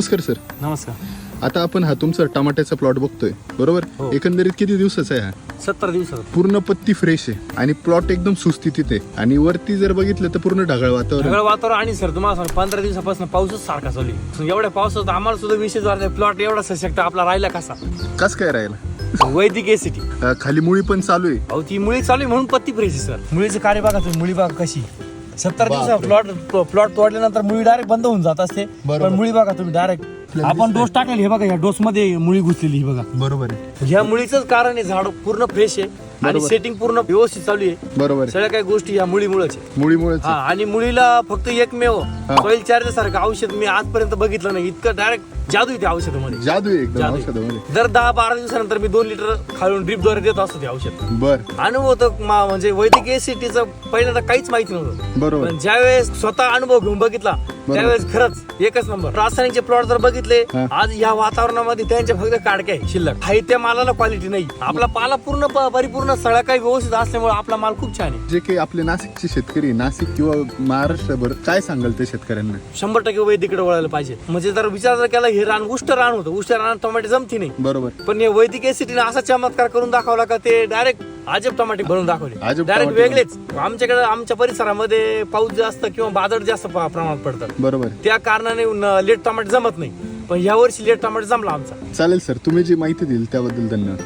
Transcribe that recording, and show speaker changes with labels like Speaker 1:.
Speaker 1: नमस्कार सर.
Speaker 2: नमस्कार.
Speaker 1: आता आपण हा तुमचा टमाट्याचा प्लॉट बघतोय बरोबर.
Speaker 2: हो.
Speaker 1: एकंदरीत किती दिवसाचा आहे हा?
Speaker 2: 70 दिवसात.
Speaker 1: पूर्ण पत्ती फ्रेश आहे आणि प्लॉट एकदम सुस्थितीत आहे आणि वरती जर बघितलं तर पूर्ण ढगाळ वातावरण.
Speaker 2: ढगाळ वातावरण आणि सर तुम्हाला सांग 15 दिवसापासून पाऊसच सारखा चालू आहे. एवढ्या पावसात आम्हाला सुद्धा विशेष वाटतं प्लॉट एवढा सशक्त आपला राहिला कसा.
Speaker 1: कस काय राहिला?
Speaker 2: वैदिक एसिटी
Speaker 1: खाली मुळी पण चालू आहे.
Speaker 2: अहो ती मुळी चालू आहे म्हणून पत्ती फ्रेश आहे सर. मुळीचं कार्य बघा तुम्ही, मुळी बघा कशी 70 दिवसात प्लॉट तोडल्यानंतर मुळी डायरेक्ट बंद होऊन जात असते.
Speaker 1: बरोबर.
Speaker 2: पण मुळी बघा तुम्ही डायरेक्ट आपण डोस टाकलेली हे बघा, या डोस मध्ये मुळी घुसलेली ही बघा.
Speaker 1: बरोबर आहे.
Speaker 2: ह्या मुळीच कारण आहे झाड पूर्ण फ्रेश आहे आणि
Speaker 1: बरोबर.
Speaker 2: सेटिंग पूर्ण व्यवस्थित चालू आहे.
Speaker 1: बरोबर आहे.
Speaker 2: सगळ्या काही गोष्टी या मुळीमुळेच आहे.
Speaker 1: मुळीमुळेच
Speaker 2: हा, आणि मुळीला फक्त एकमेव सॉइल चार्जर सारखं औषध मी आजपर्यंत बघितलं नाही. इतकं डायरेक्ट जादू आहे त्या औषधामध्ये.
Speaker 1: जादू आहे एकदम
Speaker 2: जादू आहे.
Speaker 1: औषधामध्ये.
Speaker 2: दर 10-12 दिवसानंतर मी 2 लिटर खालून ड्रिपद्वारे देत असतो ते औषध.
Speaker 1: बर.
Speaker 2: अनुभव तर म्हणजे वैदिक एसिटीचं पहिल्यांदा काहीच माहिती नव्हतं.
Speaker 1: बरोबर.
Speaker 2: पण ज्यावेळेस स्वतः अनुभव घेऊन बघितला त्यावेळेस खरंच एकच नंबर. रासायनिकचे प्लॉट जर बघितले आज या वातावरणामध्ये त्यांच्या फक्त काडके आहे शिल्लक. हाय त्या मालाला क्वालिटी नाही. आपला पाला पूर्ण परिपूर्ण सगळं काही व्यवस्थित असल्यामुळे आपला माल खूप छान आहे.
Speaker 1: जे काही आपले नाशिकचे शेतकरी, नाशिक किंवा महाराष्ट्रभर, काय सांगाल ते शेतकऱ्यांना?
Speaker 2: 100% वैदिकडे वळायला पाहिजे. म्हणजे जर विचार जर केला हे रान उष्ट रान होतं, उष्ट रान टमाटे जमती नाही.
Speaker 1: बरोबर.
Speaker 2: पण हे वैदिक एसिटीने असा चमत्कार करून दाखवला का ते डायरेक्ट अजब टमाटे बनवून दाखवले.
Speaker 1: अजब
Speaker 2: डायरेक्ट
Speaker 1: टमाटे
Speaker 2: वेगळेच. आमच्याकडे आमच्या परिसरामध्ये पाऊस जास्त किंवा बादळ जास्त प्रमाणात पडतात.
Speaker 1: बरोबर.
Speaker 2: त्या कारणाने लेट टमाटे जमत नाही. पण या वर्षी लेट टमाटे जमला आमचा.
Speaker 1: चालेल सर, तुम्ही जी माहिती दिली त्याबद्दल धन्यवाद.